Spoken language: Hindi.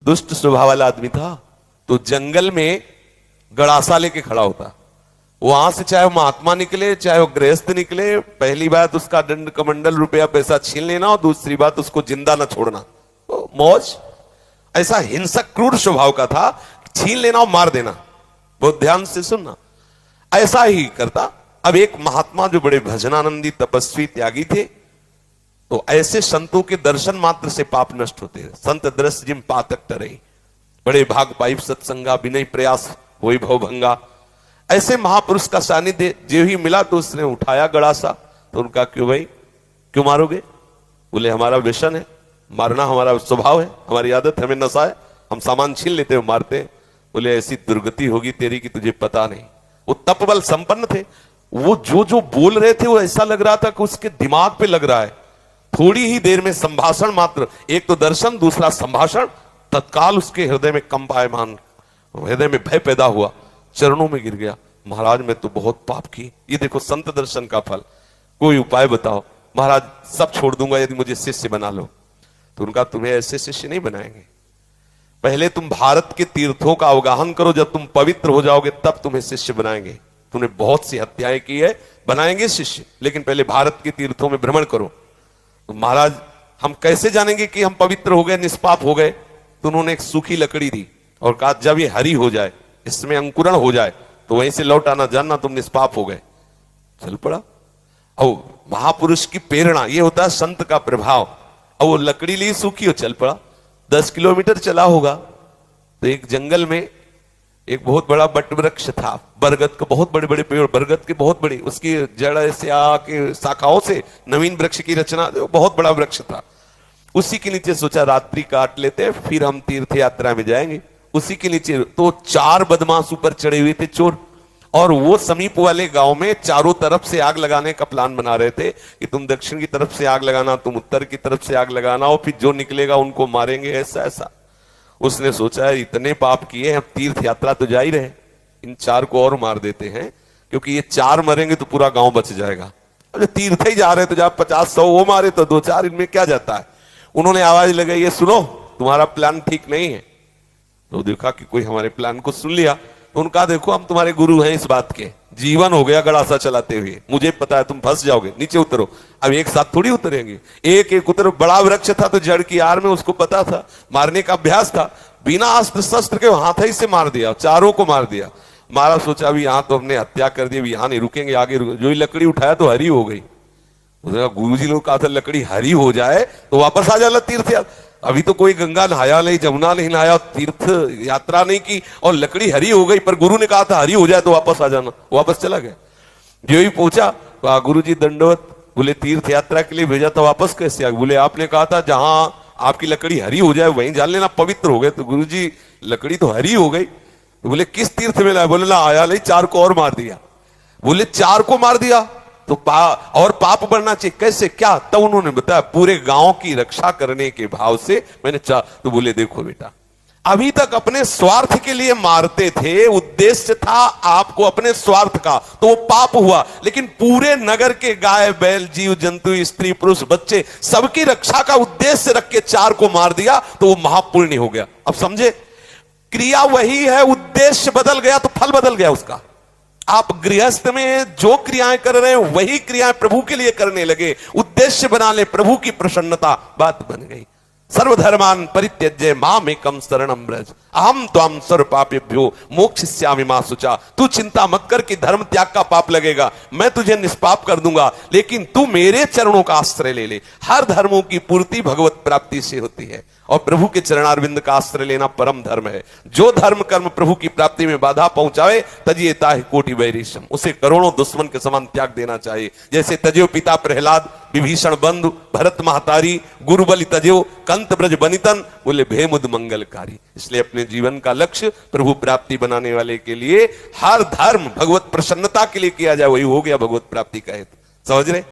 दुष्ट स्वभाव वाला आदमी था, तो जंगल में गड़ासा लेके खड़ा होता। वहां से चाहे वो महात्मा निकले चाहे वो गृहस्थ निकले, पहली बात उसका दंड कमंडल रुपया पैसा छीन लेना और दूसरी बात उसको जिंदा न छोड़ना। तो मौज, ऐसा हिंसक क्रूर स्वभाव का था, छीन लेना और मार देना। बहुत ध्यान से सुनना, ऐसा ही करता। अब एक महात्मा जो बड़े भजनानंदी तपस्वी त्यागी थे, तो ऐसे संतों के दर्शन मात्र से पाप नष्ट होते हैं। संत दृश्य जिम पातक टरई, बड़े भाग पाइप सत्संगा, विनय प्रयास होई भव भंगा। ऐसे महापुरुष का सानिध्य जो ही मिला तो उसने उठाया गड़ासा। तो उनका क्यों भाई, क्यों मारोगे? बोले हमारा व्यसन है, मारना हमारा स्वभाव है, हमारी आदत, हमें नशा है, हम सामान छीन लेते हैं, मारते हैं। बोले ऐसी दुर्गति होगी तेरी कि तुझे पता नहीं। वो तपबल संपन्न थे, वो जो बोल रहे थे वो ऐसा लग रहा था कि उसके दिमाग पे लग रहा है। थोड़ी ही देर में संभाषण मात्र, एक तो दर्शन दूसरा संभाषण, तत्काल उसके हृदय में कंपायमान, हृदय में भय पैदा हुआ, चरणों में गिर गया। महाराज मैं तो बहुत पाप की, ये देखो संत दर्शन का फल, कोई उपाय बताओ। महाराज सब छोड़ दूंगा यदि मुझे शिष्य बना लो। तो उनका तुम्हें ऐसे शिष्य नहीं बनाएंगे, पहले तुम भारत के तीर्थों का अवगाहन करो, जब तुम पवित्र हो जाओगे तब तुम्हें शिष्य बनाएंगे। तुमने बहुत सी हत्याएं की है, बनाएंगे शिष्य, लेकिन पहले भारत के तीर्थों में भ्रमण करो। तो महाराज हम कैसे जानेंगे कि हम पवित्र हो गए, निष्पाप हो गए? तो उन्होंने एक सूखी लकड़ी दी और कहा जब ये हरी हो जाए, इसमें अंकुरण हो जाए, तो वहीं से लौट आना, जानना तुम निष्पाप हो गए। चल पड़ा। और महापुरुष की प्रेरणा, ये होता है संत का प्रभाव। और वो लकड़ी ली सूखी और चल पड़ा। 10 किलोमीटर चला होगा तो एक जंगल में एक बहुत बड़ा बट वृक्ष था, बरगद का, बहुत बड़े बड़े पेड़, बरगद के बहुत बड़ी, उसकी जड़ से आके शाखाओं से नवीन वृक्ष की रचना, बहुत बड़ा वृक्ष था। उसी के नीचे सोचा रात्रि काट लेते, फिर हम तीर्थ यात्रा में जाएंगे। उसी के नीचे तो 4 बदमाश ऊपर चढ़े हुए थे, चोर, और वो समीप वाले गांव में चारों तरफ से आग लगाने का प्लान बना रहे थे कि तुम दक्षिण की तरफ से आग लगाना, तुम उत्तर की तरफ से आग लगाना, और फिर जो निकलेगा उनको मारेंगे, ऐसा ऐसा। उसने सोचा है इतने पाप किए, हम तीर्थ यात्रा तो जा ही रहे, इन 4 को और मार देते हैं, क्योंकि ये 4 मरेंगे तो पूरा गांव बच जाएगा। अब तीर्थ ही जा रहे तो जब 50-100 वो मारे तो 2-4 इनमें क्या जाता है। उन्होंने आवाज लगाई, ये सुनो तुम्हारा प्लान ठीक नहीं है। तो देखा कि कोई हमारे प्लान को सुन लिया। तो उनका देखो हम तुम्हारे गुरु हैं इस बात के, जीवन हो गया गड़ासा चलाते हुए, मुझे पता है तुम फंस जाओगे, नीचे उतरो। अब एक साथ थोड़ी उतरेंगे, एक एक उतरो। बड़ा वृक्ष था तो जड़ की आड़ में उसको पता था, मारने का अभ्यास था, बिना अस्त्र शस्त्र के हाथ ही से मार दिया, 4 को मार दिया। मारा, सोचा अभी यहां तो हमने हत्या कर दी, यहां नहीं रुकेंगे, आगे जो ही लकड़ी उठाया तो हरी हो गई। गुरु जी लोग कहा था लकड़ी हरी हो जाए तो वापस आ जाना तीर्थ यात्रा। अभी तो कोई गंगा नहाया नहीं, जमुना नहीं नहाया, तीर्थ यात्रा नहीं की, और लकड़ी हरी हो गई, पर गुरु ने कहा था हरी हो जाए तो वापस आ जाना। वापस चला गया। जो ही पहुंचा तो गुरु जी दंडवत। बोले तीर्थ यात्रा के लिए भेजा था, वापस कैसे आ? बोले आपने कहा था जहां आपकी लकड़ी हरी हो जाए वहीं जान लेना, पवित्र हो गए। तो गुरु जी लकड़ी तो हरी हो गई। तो बोले किस तीर्थ में लाया? बोले ना आया नहीं, 4 को और मार दिया। बोले 4 को मार दिया तो और पाप बढ़ना चाहिए, कैसे क्या? तब उन्होंने बताया पूरे गांव की रक्षा करने के भाव से मैंने तो बोले देखो बेटा, अभी तक अपने स्वार्थ के लिए मारते थे, उद्देश्य था आपको अपने स्वार्थ का, तो वो पाप हुआ। लेकिन पूरे नगर के गाय बैल जीव जंतु स्त्री पुरुष बच्चे सबकी रक्षा का उद्देश्य रख के 4 को मार दिया, तो वो महापुण्य हो गया। अब समझे, क्रिया वही है, उद्देश्य बदल गया तो फल बदल गया उसका। आप गृहस्थ में जो क्रियाएं कर रहे हैं वही क्रियाएं प्रभु के लिए करने लगे, उद्देश्य बना ले प्रभु की प्रसन्नता, बात बन गई। सर्वधर्मान परित्यज्य मामेकं शरणं व्रज अहम त्वां सर्व पापेभ्यो मोक्षयिष्यामि मा शुचा। तू चिंता मत कर कि धर्म त्याग का पाप लगेगा, मैं तुझे निष्पाप कर दूंगा, लेकिन तू मेरे चरणों का आश्रय ले ले। हर धर्मों की पूर्ति भगवत प्राप्ति से होती है, और प्रभु के चरणारविंद का आश्रय लेना परम धर्म है। जो धर्म कर्म प्रभु की प्राप्ति में बाधा पहुंचावे तजिएता है कोटि वैरिशम, उसे करोड़ों दुश्मन के समान त्याग देना चाहिए। जैसे तजो पिता प्रहलाद, विभीषण बंधु, भरत महतारी, गुरुबलि तजो, कंत ब्रज बनितन, बोले भेमुद मंगलकारी। इसलिए अपने जीवन का लक्ष्य प्रभु प्राप्ति बनाने वाले के लिए हर धर्म भगवत प्रसन्नता के लिए किया जाए, वही हो गया भगवत प्राप्ति का हेतु। समझ रहे?